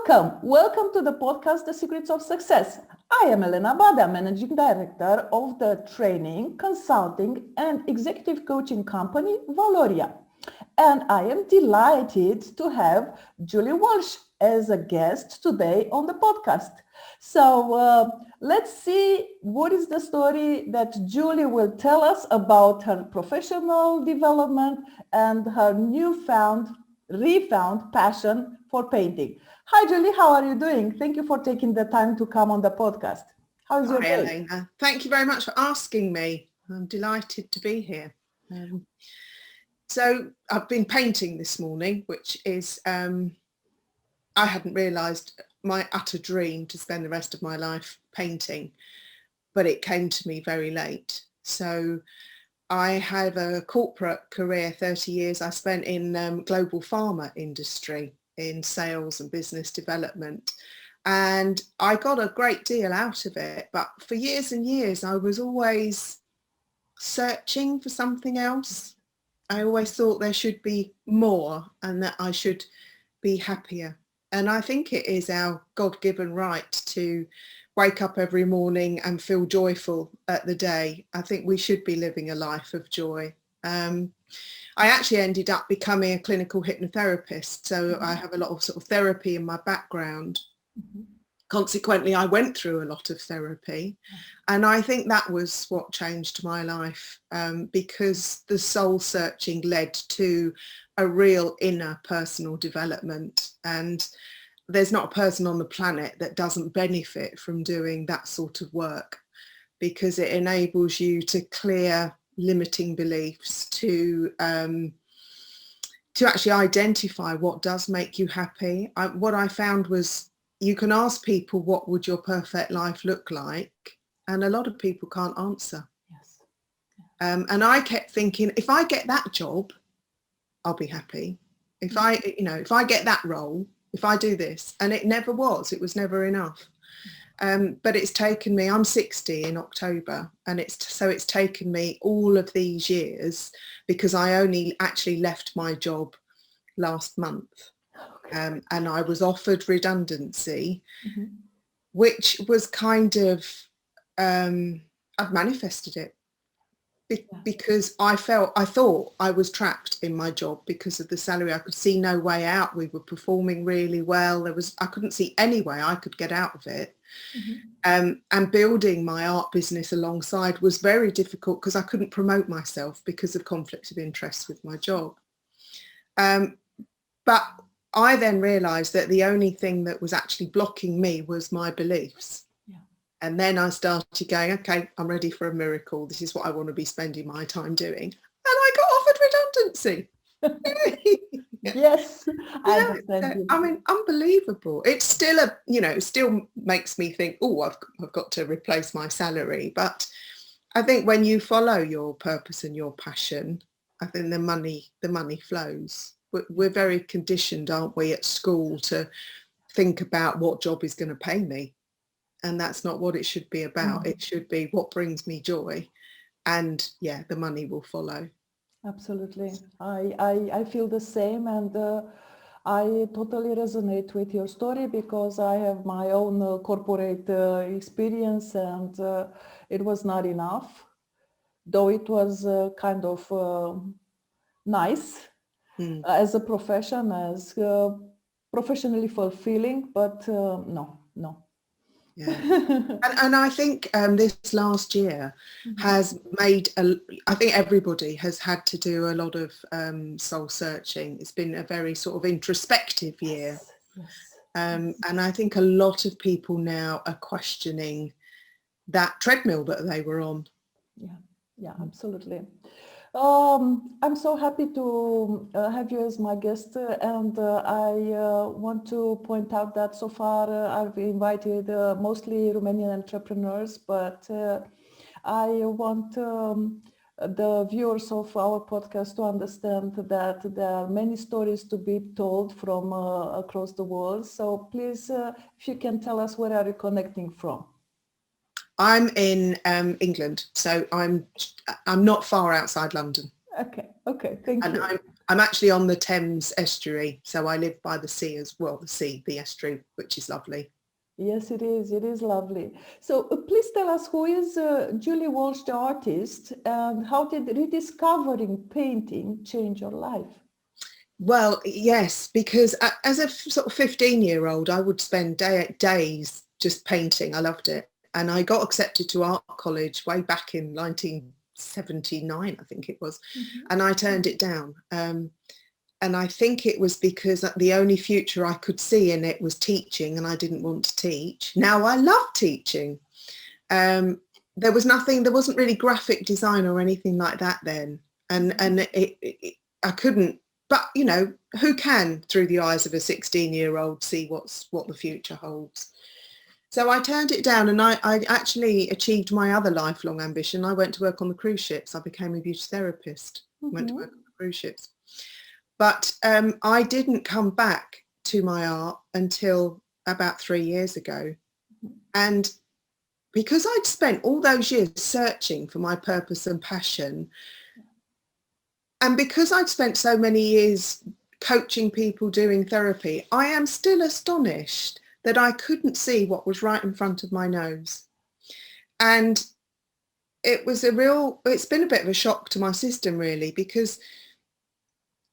Welcome to the podcast, The Secrets of Success. I am Elena Bada, Managing Director of the training, consulting and executive coaching company, Valoria. And I am delighted to have Julie Walsh as a guest today on the podcast. So let's see what is the story that Julie will tell us about her professional development and her refound passion for painting. Hi, Julie. How are you doing? Thank you for taking the time to come on the podcast. How is your day? Hi, Elena. Thank you very much for asking me. I'm delighted to be here. So I've been painting this morning, which is, I hadn't realised my utter dream to spend the rest of my life painting, but it came to me very late. So I have a corporate career, 30 years I spent in global pharma industry, in sales and business development. And I got a great deal out of it. But for years and years, I was always searching for something else. I always thought there should be more and that I should be happier. And I think it is our God-given right to wake up every morning and feel joyful at the day. I think we should be living a life of joy. I actually ended up becoming a clinical hypnotherapist. So I have a lot of sort of therapy in my background. Consequently, I went through a lot of therapy. And I think that was what changed my life, because the soul searching led to a real inner personal development. And there's not a person on the planet that doesn't benefit from doing that sort of work, because it enables you to clear limiting beliefs, to actually identify what does make you happy. What I found was you can ask people, what would your perfect life look like? And a lot of people can't answer. Yes. And I kept thinking, if I get that job, I'll be happy. If I get that role, if I do this, and it never was, it was never enough. But it's taken me, I'm 60 in October, and it's taken me all of these years, because I only actually left my job last month. Okay. And I was offered redundancy, which was kind of, I've manifested it. Because I thought I was trapped in my job because of the salary. I could see no way out. We were performing really well. I couldn't see any way I could get out of it. And building my art business alongside was very difficult because I couldn't promote myself because of conflict of interest with my job. But I then realised that the only thing that was actually blocking me was my beliefs. And then I started going, okay, I'm ready for a miracle. This is what I want to be spending my time doing. And I got offered redundancy. Yes, I understand. I mean, unbelievable. It's still still makes me think, oh, I've got to replace my salary. But I think when you follow your purpose and your passion, I think the money flows. We're very conditioned, aren't we, at school to think about what job is going to pay me. And that's not what it should be about. It should be what brings me joy. And the money will follow. Absolutely. I feel the same, and I totally resonate with your story, because I have my own corporate experience, and it was not enough, though it was kind of nice as a profession, as professionally fulfilling, but no. Yeah. and I think this last year has made, I think everybody has had to do a lot of soul searching. It's been a very sort of introspective year. Yes. And I think a lot of people now are questioning that treadmill that they were on. Yeah, absolutely. I'm so happy to have you as my guest, and I want to point out that so far I've invited mostly Romanian entrepreneurs, but I want the viewers of our podcast to understand that there are many stories to be told from across the world. So please, if you can tell us, where are you connecting from? I'm in England, so I'm not far outside London. Okay, thank you. I'm actually on the Thames estuary, so I live by the sea as well, the estuary, which is lovely. Yes, it is. It is lovely. So please tell us, who is Julie Walsh, the artist, and how did rediscovering painting change your life? Well, yes, because as a sort of 15-year-old, I would spend days just painting. I loved it. And I got accepted to art college way back in 1979, I think it was. And I turned it down. And I think it was because the only future I could see in it was teaching, and I didn't want to teach. Now I love teaching. There wasn't really graphic design or anything like that then. And I couldn't, but you know, who can through the eyes of a 16-year-old see what the future holds? So I turned it down, and I actually achieved my other lifelong ambition. I went to work on the cruise ships. I became a beauty therapist, went to work on the cruise ships. But I didn't come back to my art until about 3 years ago. And because I'd spent all those years searching for my purpose and passion, and because I'd spent so many years coaching people, doing therapy, I am still astonished that I couldn't see what was right in front of my nose. And it's been a bit of a shock to my system, really, because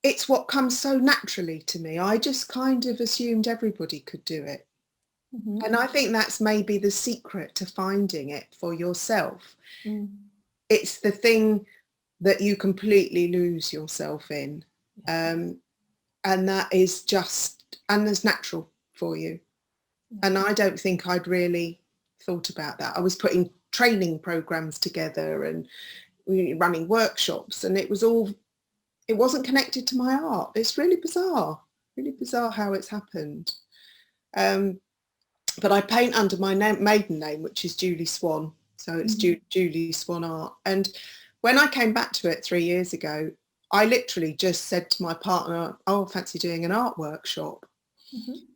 it's what comes so naturally to me. I just kind of assumed everybody could do it. And I think that's maybe the secret to finding it for yourself. It's the thing that you completely lose yourself in. And that is and it's natural for you. And I don't think I'd really thought about that. I was putting training programs together and running workshops, and it wasn't connected to my art. It's really bizarre how it's happened. But I paint under my maiden name, which is Julie Swan. So it's JulieSwanArt. And when I came back to it 3 years ago, I literally just said to my partner, I fancy doing an art workshop.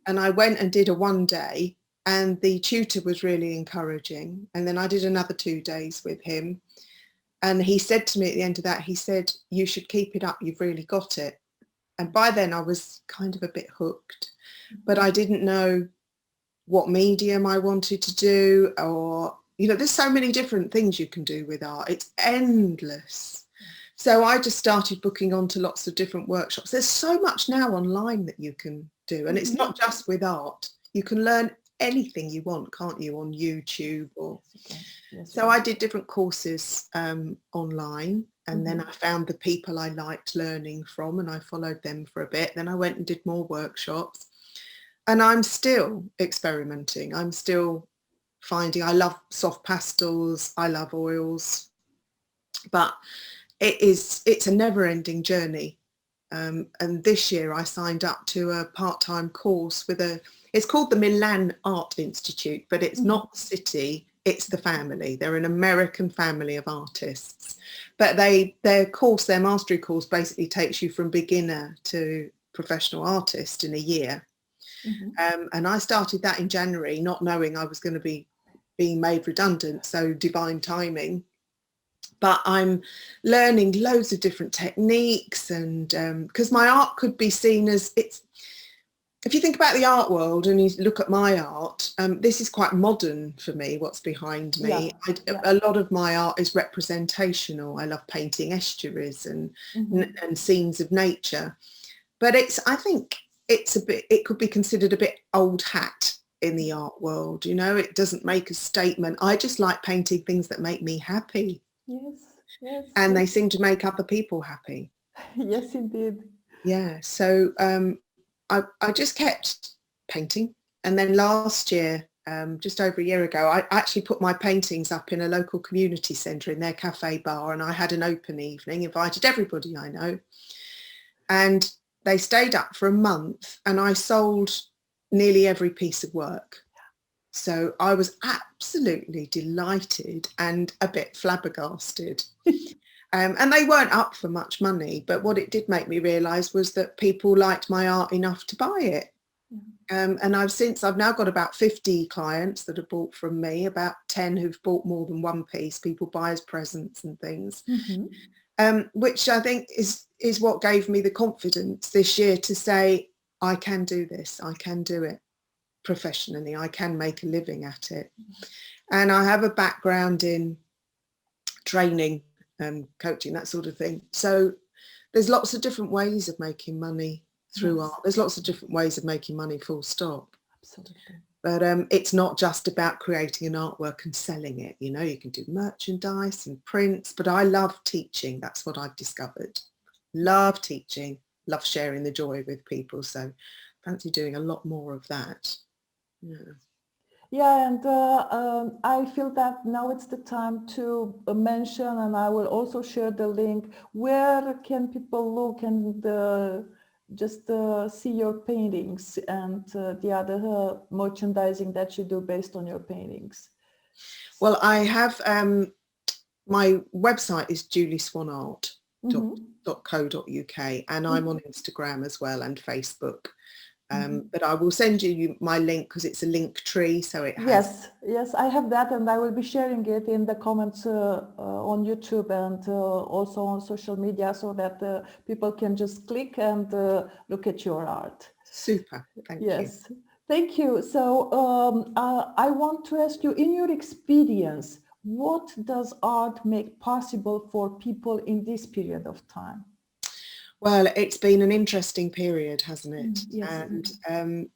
And I went and did a 1 day, and the tutor was really encouraging. And then I did another 2 days with him. And he said to me at the end of that, he said, you should keep it up. You've really got it. And by then I was kind of a bit hooked, but I didn't know what medium I wanted to do, or, you know, there's so many different things you can do with art. It's endless. So I just started booking onto lots of different workshops. There's so much now online that you can do. And it's not just with art. You can learn anything you want, can't you, on YouTube? Or so I did different courses online, and then I found the people I liked learning from, and I followed them for a bit. Then I went and did more workshops, and I'm still experimenting. I'm still finding, I love soft pastels, I love oils, but it's a never-ending journey. And this year I signed up to a part-time course with it's called the Milan Art Institute, but it's not the city, it's the family. They're an American family of artists. But their mastery course basically takes you from beginner to professional artist in a year. And I started that in January, not knowing I was going to be being made redundant, so divine timing. But I'm learning loads of different techniques, and because my art could be seen as, if you think about the art world and you look at my art, this is quite modern for me, what's behind me. A lot of my art is representational. I love painting estuaries and scenes of nature. But I think it could be considered a bit old hat in the art world. You know, it doesn't make a statement. I just like painting things that make me happy. Yes. And they seem to make other people happy. Yes, indeed. Yeah. So I just kept painting. And then last year, just over a year ago, I actually put my paintings up in a local community centre in their cafe bar, and I had an open evening, invited everybody I know. And they stayed up for a month, and I sold nearly every piece of work. So I was absolutely delighted and a bit flabbergasted. And they weren't up for much money, but what it did make me realise was that people liked my art enough to buy it. And I've now got about 50 clients that have bought from me, about 10 who've bought more than one piece. People buy as presents and things, which I think is is what gave me the confidence this year to say, I can do this, I can do it professionally, I can make a living at it. And I have a background in training and coaching, that sort of thing. So there's lots of different ways of making money through art. There's lots of different ways of making money, full stop. Absolutely. But it's not just about creating an artwork and selling it. You know, you can do merchandise and prints, but I love teaching. That's what I've discovered. Love teaching, love sharing the joy with people. So fancy doing a lot more of that. Yeah. Yeah, and I feel that now it's the time to mention, and I will also share the link, where can people look and just see your paintings and the other merchandising that you do based on your paintings? Well, I have, my website is JulieSwanArt.co.uk, and I'm on Instagram as well and Facebook. But I will send you my link because it's a link tree, so it has... Yes, I have that, and I will be sharing it in the comments on YouTube and also on social media, so that people can just click and look at your art. Super, thank you. Yes, thank you. So I want to ask you, in your experience, what does art make possible for people in this period of time? Well, it's been an interesting period, hasn't it? Yes. And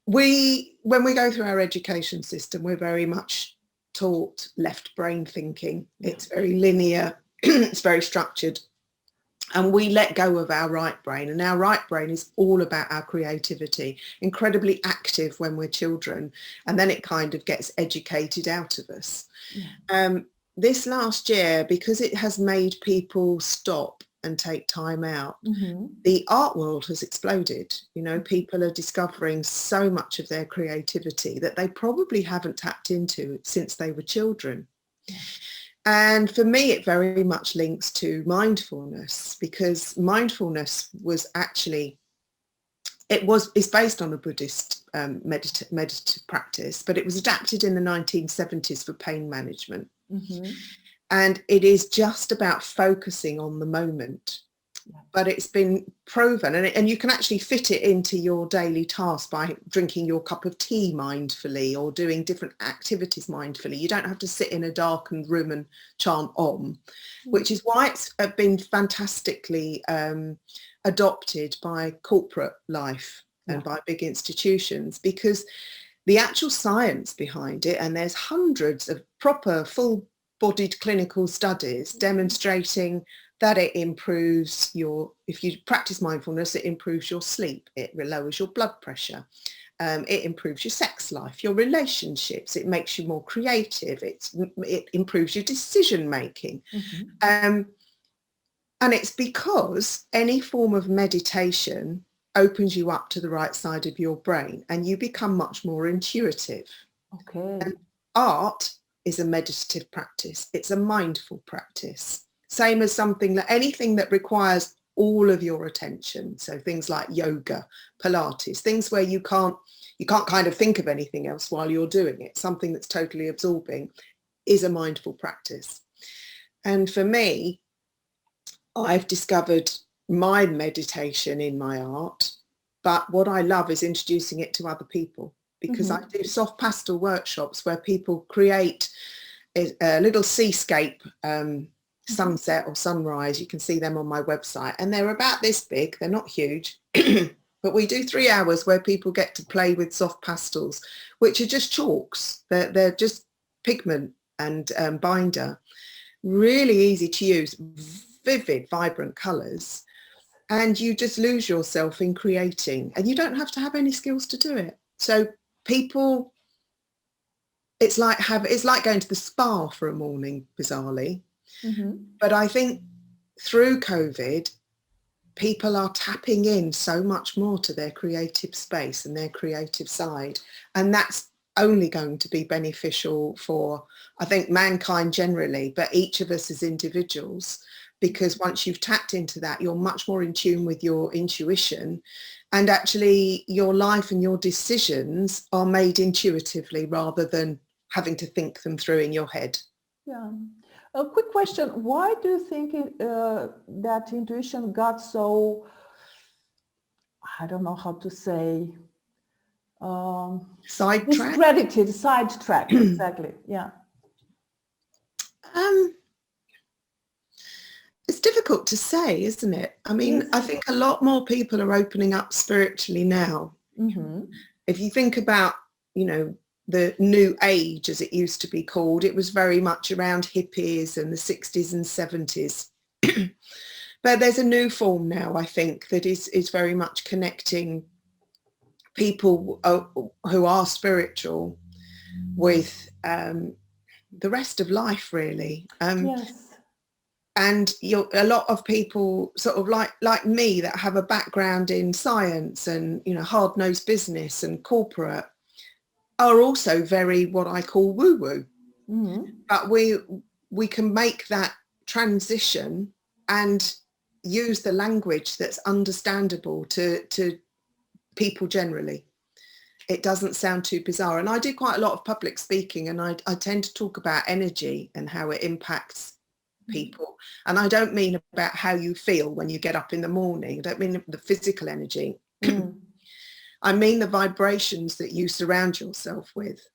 when we go through our education system, we're very much taught left brain thinking. It's very linear, it's very structured. And we let go of our right brain, and our right brain is all about our creativity, incredibly active when we're children, and then it kind of gets educated out of us. This last year, because it has made people stop and take time out, the art world has exploded. You know, people are discovering so much of their creativity that they probably haven't tapped into since they were children. And for me, it very much links to mindfulness, because mindfulness was actually, it's based on a Buddhist meditative practice, but it was adapted in the 1970s for pain management. And it is just about focusing on the moment. But it's been proven, and you can actually fit it into your daily task by drinking your cup of tea mindfully or doing different activities mindfully. You don't have to sit in a darkened room and chant Om, which is why it's been fantastically adopted by corporate life and by big institutions, because the actual science behind it, and there's hundreds of proper full-bodied clinical studies demonstrating that it improves if you practice mindfulness, it improves your sleep, it lowers your blood pressure, it improves your sex life, your relationships, it makes you more creative, it improves your decision making. And it's because any form of meditation opens you up to the right side of your brain and you become much more intuitive. And art is a meditative practice, it's a mindful practice. Same as anything that requires all of your attention. So things like yoga, Pilates, things where you can't kind of think of anything else while you're doing it. Something that's totally absorbing is a mindful practice. And for me, I've discovered my meditation in my art, but what I love is introducing it to other people, because I do soft pastel workshops where people create a little seascape, sunset or sunrise. You can see them on my website, and they're about this big, they're not huge. But we do 3 hours where people get to play with soft pastels, which are just chalks. They're just pigment and binder, really easy to use, vivid, vibrant colours, and you just lose yourself in creating, and you don't have to have any skills to do it. So people, it's like going to the spa for a morning, bizarrely. But I think through COVID, people are tapping in so much more to their creative space and their creative side. And that's only going to be beneficial for, I think, mankind generally, but each of us as individuals, because once you've tapped into that, you're much more in tune with your intuition, and actually your life and your decisions are made intuitively rather than having to think them through in your head. Yeah. A quick question. Why do you think that intuition got so, I don't know how to say, Sidetrack? discredited, sidetracked, exactly, yeah. It's difficult to say, isn't it? I mean, Yes. I think a lot more people are opening up spiritually now. Mm-hmm. If you think about, you know, the new age, as it used to be called, it was very much around hippies and the 60s and 70s. But there's a new form now, I think, that is very much connecting people who are spiritual with the rest of life, really. Yes. And a lot of people sort of like me that have a background in science and, you know, hard-nosed business and corporate are also very what I call woo-woo. Mm-hmm. But we can make that transition and use the language that's understandable to people generally. It doesn't sound too bizarre. And I do quite a lot of public speaking, and I tend to talk about energy and how it impacts people. And I don't mean about how you feel when you get up in the morning. I don't mean the physical energy. I mean the vibrations that you surround yourself with.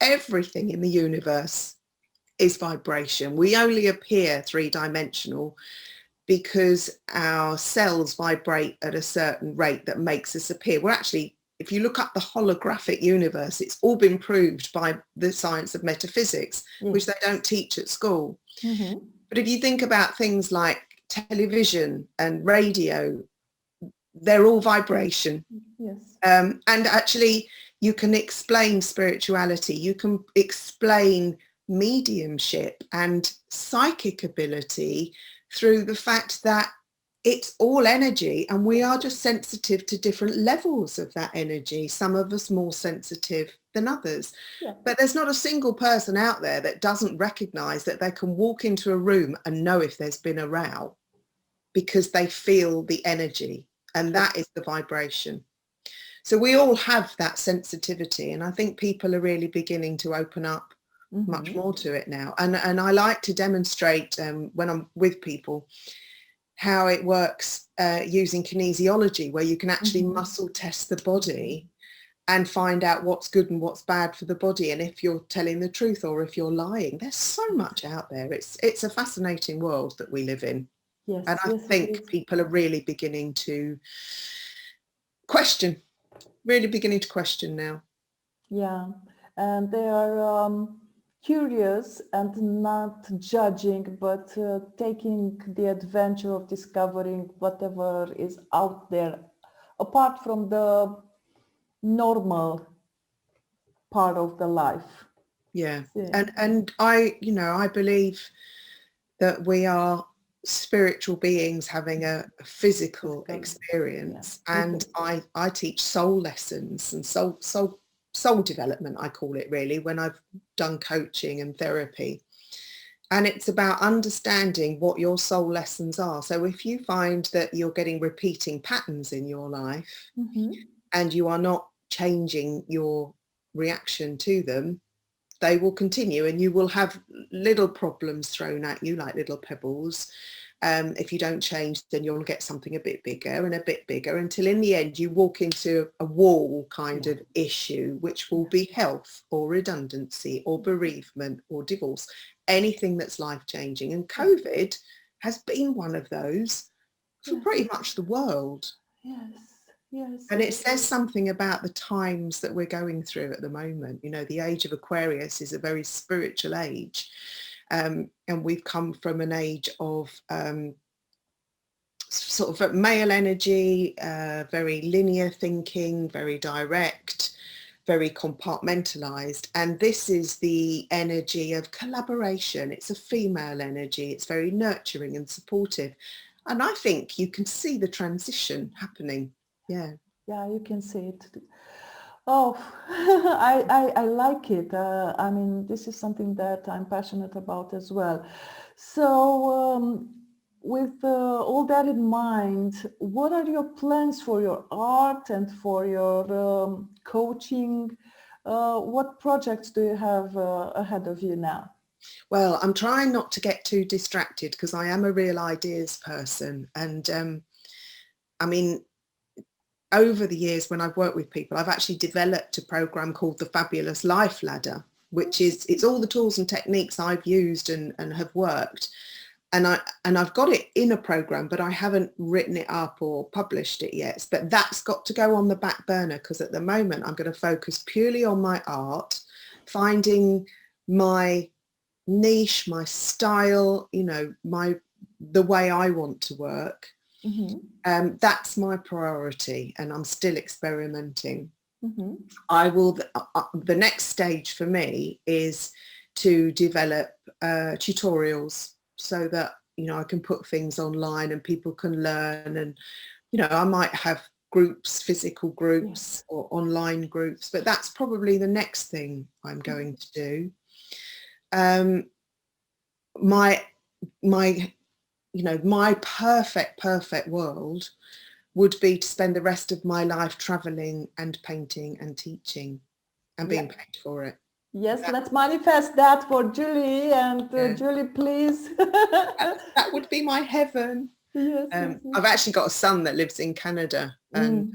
Everything in the universe is vibration. We only appear three-dimensional because our cells vibrate at a certain rate that makes us appear. We're actually, if you look up the holographic universe, it's all been proved by the science of metaphysics, which they don't teach at school. Mm-hmm. But if you think about things like television and radio, they're all vibration. Yes. And actually, you can explain spirituality. You can explain mediumship and psychic ability through the fact that it's all energy, and we are just sensitive to different levels of that energy. Some of us more sensitive than others. Yeah. But there's not a single person out there that doesn't recognize that they can walk into a room and know if there's been a row because they feel the energy, and that is the vibration. So we all have that sensitivity, and I think people are really beginning to open up much more to it now. And I like to demonstrate when I'm with people how it works using kinesiology, where you can actually muscle test the body and find out what's good and what's bad for the body, and if you're telling the truth or if you're lying. There's so much out there. It's a fascinating world that we live in. Yes, and I think people are really beginning to question, now. Yeah, and they are curious and not judging, but taking the adventure of discovering whatever is out there, apart from the normal part of the life. Yeah, and I believe that we are spiritual beings having a physical experience, and I teach soul lessons and soul development, I call it, really, when I've done coaching and therapy. And it's about understanding what your soul lessons are. So if you find that you're getting repeating patterns in your life and you are not changing your reaction to them, they will continue, and you will have little problems thrown at you like little pebbles. If you don't change, then you'll get something a bit bigger and a bit bigger, until in the end you walk into a wall kind of issue, which will be health or redundancy or bereavement or divorce, anything that's life-changing. And COVID has been one of those for pretty much the world. Yes, and it says something about the times that we're going through at the moment. You know, the age of Aquarius is a very spiritual age. And we've come from an age of sort of male energy, very linear thinking, very direct, very compartmentalized. And this is the energy of collaboration. It's a female energy. It's very nurturing and supportive. And I think you can see the transition happening. Yeah, you can see it. Oh, I like it. I mean, this is something that I'm passionate about as well. So with all that in mind, what are your plans for your art and for your coaching? What projects do you have ahead of you now? Well, I'm trying not to get too distracted because I am a real ideas person. And I mean, over the years when I've worked with people, I've actually developed a program called the Fabulous Life Ladder, which is, it's all the tools and techniques I've used and have worked. And I've got it in a program, but I haven't written it up or published it yet. But that's got to go on the back burner because at the moment I'm going to focus purely on my art, finding my niche, my style, you know, the way I want to work. Mm-hmm. That's my priority, and I'm still experimenting. Mm-hmm. I will. The next stage for me is to develop tutorials so that, you know, I can put things online and people can learn. And, you know, I might have groups, physical groups, yes, or online groups, but that's probably the next thing I'm going to do. My you know, my perfect world would be to spend the rest of my life traveling and painting and teaching and being paid for it. Yes, let's manifest that for Julie. And Julie, please. that would be my heaven. Yes, yes. I've actually got a son that lives in Canada, and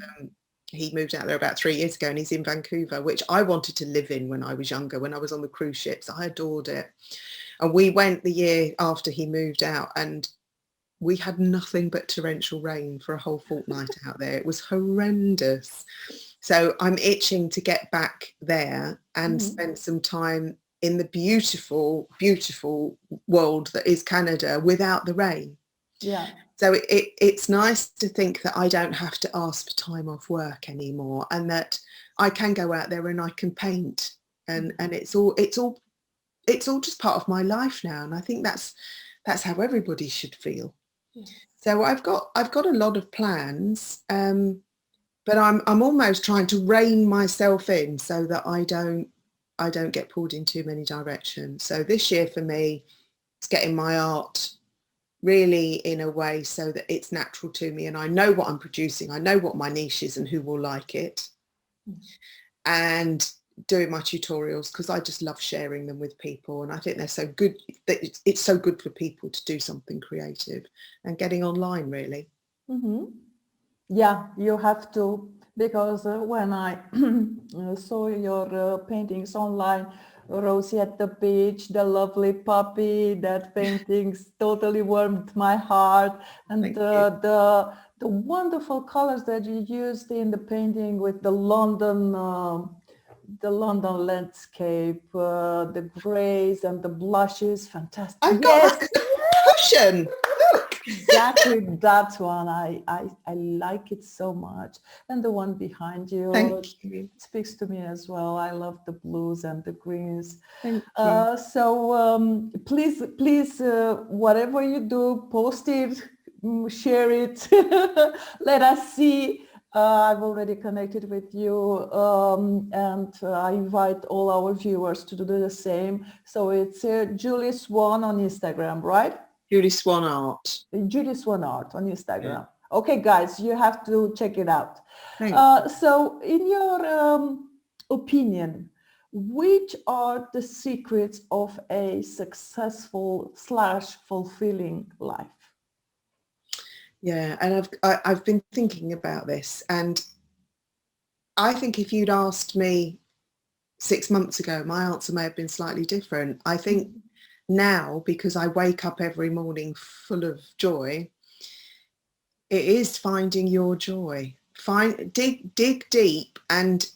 he moved out there about 3 years ago, and he's in Vancouver, which I wanted to live in when I was younger, when I was on the cruise ships. I adored it. And we went the year after he moved out, and we had nothing but torrential rain for a whole fortnight out there. It was horrendous. So I'm itching to get back there and spend some time in the beautiful, beautiful world that is Canada without the rain. Yeah. So it's nice to think that I don't have to ask for time off work anymore, and that I can go out there and I can paint, and it's all just part of my life now. And I think that's how everybody should feel. Yes. So I've got a lot of plans, but I'm almost trying to rein myself in so that I don't get pulled in too many directions. So this year for me, it's getting my art really in a way so that it's natural to me, and I know what I'm producing, I know what my niche is and who will like it, and doing my tutorials because I just love sharing them with people, and I think they're so good that it's so good for people to do something creative, and getting online really. Yeah, you have to, because when I saw your paintings online, Rosie at the beach, the lovely puppy, that paintings totally warmed my heart, and the wonderful colors that you used in the painting with the London landscape, the grays and the blushes, fantastic. I've got that cushion. Exactly, that one. I like it so much. And the one behind you, Thank you, speaks to me as well. I love the blues and the greens. Thank you. So please, whatever you do, post it, share it. Let us see. I've already connected with you, and I invite all our viewers to do the same. So it's Julie Swan on Instagram, right? JulieSwanArt. JulieSwanArt on Instagram. Yeah. Okay, guys, you have to check it out. So in your opinion, which are the secrets of a successful / fulfilling life? Yeah, and I've been thinking about this, and I think if you'd asked me 6 months ago, my answer may have been slightly different. I think now, because I wake up every morning full of joy, it is finding your joy. Dig deep and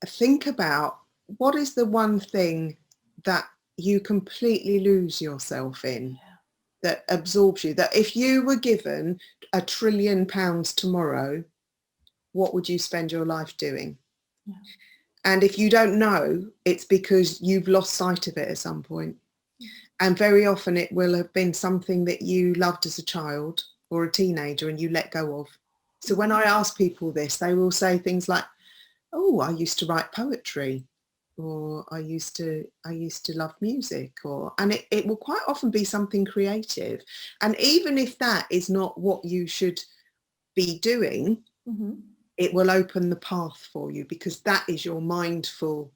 think about what is the one thing that you completely lose yourself in, that absorbs you, that if you were given £1 trillion tomorrow, what would you spend your life doing? Yeah. And if you don't know, it's because you've lost sight of it at some point. And very often it will have been something that you loved as a child or a teenager and you let go of. So when I ask people this, they will say things like, oh, I used to write poetry, or I used to love music, and it will quite often be something creative. And even if that is not what you should be doing, it will open the path for you, because that is your mindful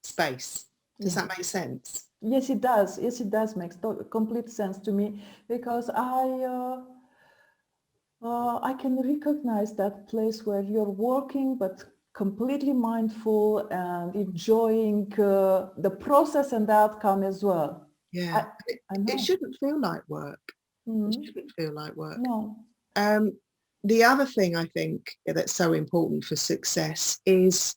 space. Does that make sense? Yes, it does. Yes, it does make complete sense to me, because I can recognize that place where you're working, but completely mindful and enjoying the process and the outcome as well. Yeah, I know. it shouldn't feel like work. Mhm. It shouldn't feel like work. No. The other thing I think that's so important for success is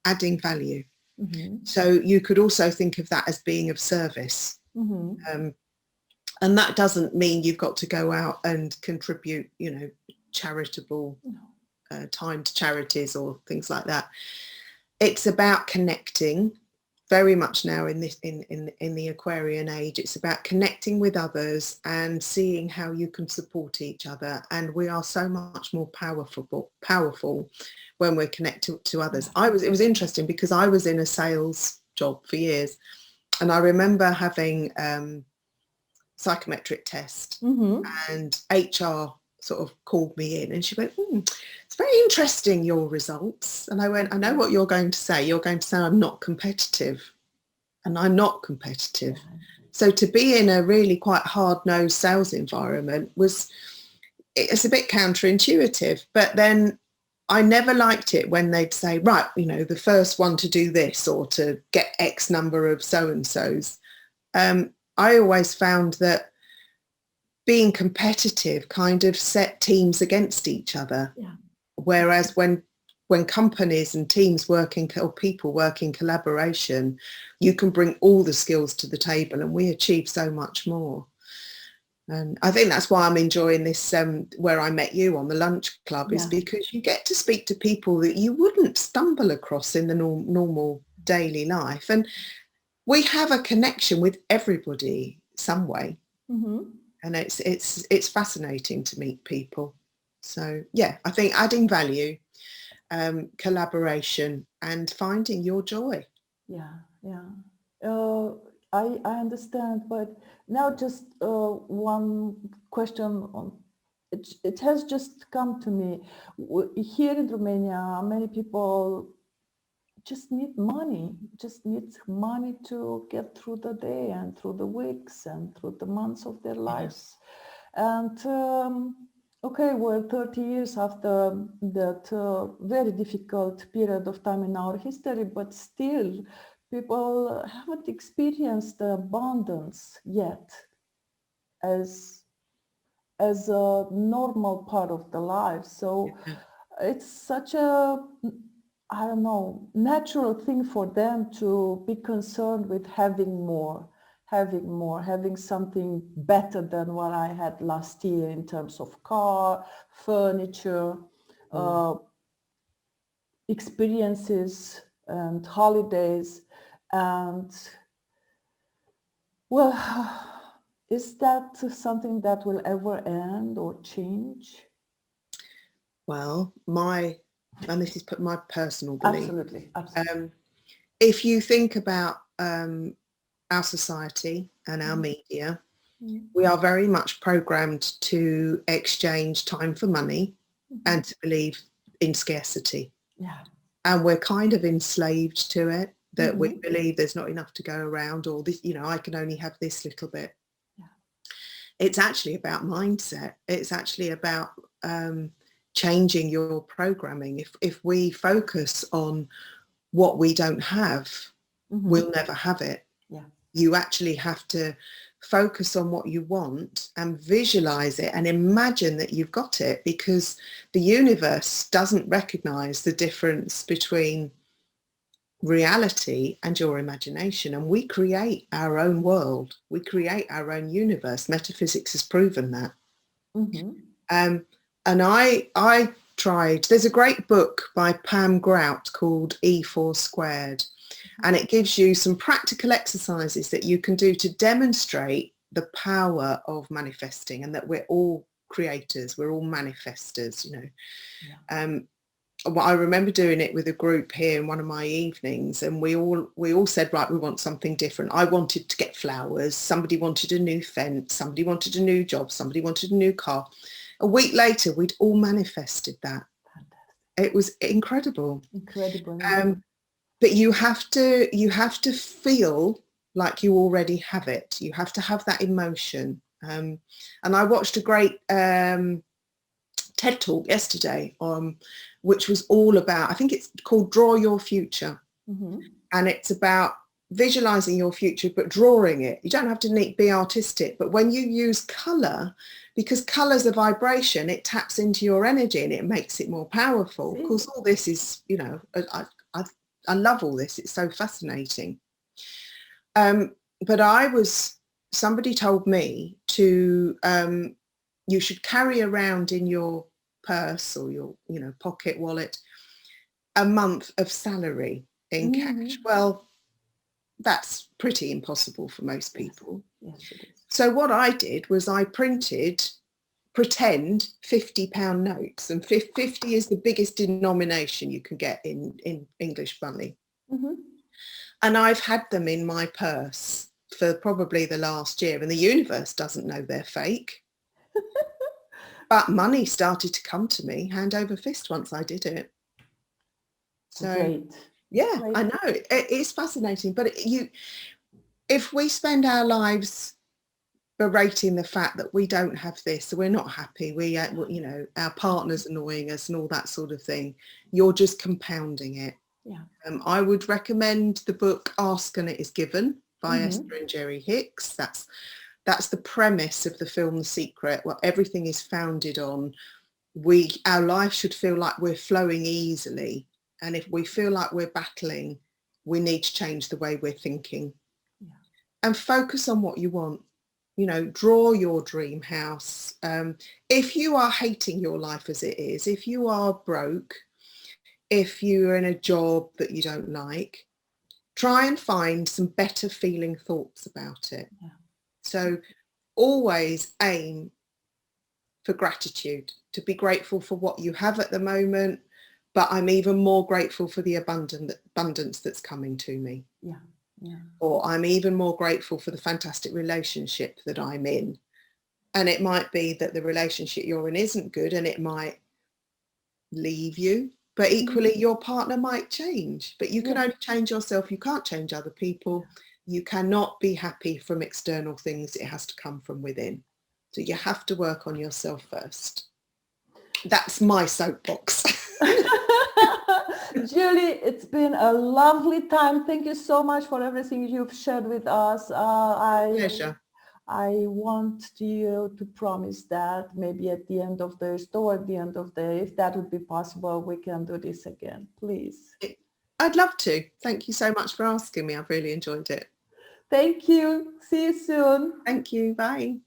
adding value. Mhm. So you could also think of that as being of service. Mhm. And that doesn't mean you've got to go out and contribute, charitable time to charities or things like that. It's about connecting. Very much now in the Aquarian age, it's about connecting with others and seeing how you can support each other. And we are so much more powerful when we're connected to others. It was interesting because I was in a sales job for years, and I remember having psychometric test, and HR sort of called me in and she went, it's very interesting, your results. And I went, I know what you're going to say. You're going to say I'm not competitive, and I'm not competitive. So to be in a really quite hard-nosed sales environment it's a bit counterintuitive. But then I never liked it when they'd say, right, the first one to do this or to get X number of so-and-sos. I always found that being competitive kind of set teams against each other. Yeah. Whereas when companies and teams or people work in collaboration, you can bring all the skills to the table and we achieve so much more. And I think that's why I'm enjoying this, where I met you on the lunch club, is because you get to speak to people that you wouldn't stumble across in the normal daily life. And we have a connection with everybody some way. And it's fascinating to meet people. So yeah, I think adding value, collaboration, and finding your joy. I understand, but now just one question on it has just come to me. Here in Romania, many people just need money to get through the day and through the weeks and through the months of their lives. And okay, we're 30 years after that very difficult period of time in our history, but still people haven't experienced the abundance yet as a normal part of the life. So it's such a, I don't know, natural thing for them to be concerned with having more, having something better than what I had last year in terms of car, furniture, experiences and holidays. And well, is that something that will ever end or change? Well, and this is my personal belief. Absolutely. If you think about our society and our media, we are very much programmed to exchange time for money and to believe in scarcity. Yeah. And we're kind of enslaved to it, that we believe there's not enough to go around, or this, I can only have this little bit. Yeah. It's actually about mindset. It's actually about changing your programming. If we focus on what we don't have, we'll never have it. Yeah. You actually have to focus on what you want and visualize it and imagine that you've got it, because the universe doesn't recognize the difference between reality and your imagination, and we create our own world, we create our own universe. Metaphysics has proven that. And I tried, there's a great book by Pam Grout called E4 Squared, and it gives you some practical exercises that you can do to demonstrate the power of manifesting, and that we're all creators, we're all manifestors, Well, I remember doing it with a group here in one of my evenings, and we all said, right, we want something different. I wanted to get flowers, somebody wanted a new fence, somebody wanted a new job, somebody wanted a new car. A week later, we'd all manifested that. It was incredible. Incredible. But you have to feel like you already have it. You have to have that emotion. And I watched a great TED talk yesterday which was all about, I think it's called Draw Your Future. And it's about visualizing your future, but drawing it. You don't have to be artistic, but when you use color, because color's a vibration, it taps into your energy and it makes it more powerful. Of course, all this is, you know, I love all this. It's so fascinating. But somebody told me to, you should carry around in your purse or your, you know, pocket wallet, a month of salary in cash. Well, that's pretty impossible for most people. Yes, it is. So what I did was I printed pretend £50 notes, and 50 is the biggest denomination you can get in English money. And I've had them in my purse for probably the last year, and the universe doesn't know they're fake. But money started to come to me hand over fist once I did it. So Great. yeah, Great. I know it is fascinating, but if we spend our lives berating the fact that we don't have this, we're not happy, you know, our partner's annoying us and all that sort of thing, you're just compounding it. Yeah. I would recommend the book Ask and It Is Given by Esther and Jerry Hicks. That's the premise of the film The Secret. Well, everything is founded on our life should feel like we're flowing easily, and if we feel like we're battling, we need to change the way we're thinking. And focus on what you want. You know, draw your dream house. If you are hating your life as it is, if you are broke, if you're in a job that you don't like, try and find some better feeling thoughts about it. So always aim for gratitude, to be grateful for what you have at the moment, but I'm even more grateful for the abundance that's coming to me. Or I'm even more grateful for the fantastic relationship that I'm in. And it might be that the relationship you're in isn't good and it might leave you, but equally your partner might change. But you can only change yourself. You can't change other people. You cannot be happy from external things. It has to come from within. So you have to work on yourself first. That's my soapbox. Julie, it's been a lovely time. Thank you so much for everything you've shared with us. Pleasure. I want you to promise that maybe at the end of this, toward the end of the day, if that would be possible, we can do this again, please. I'd love to. Thank you so much for asking me. I've really enjoyed it. Thank you. See you soon. Thank you. Bye.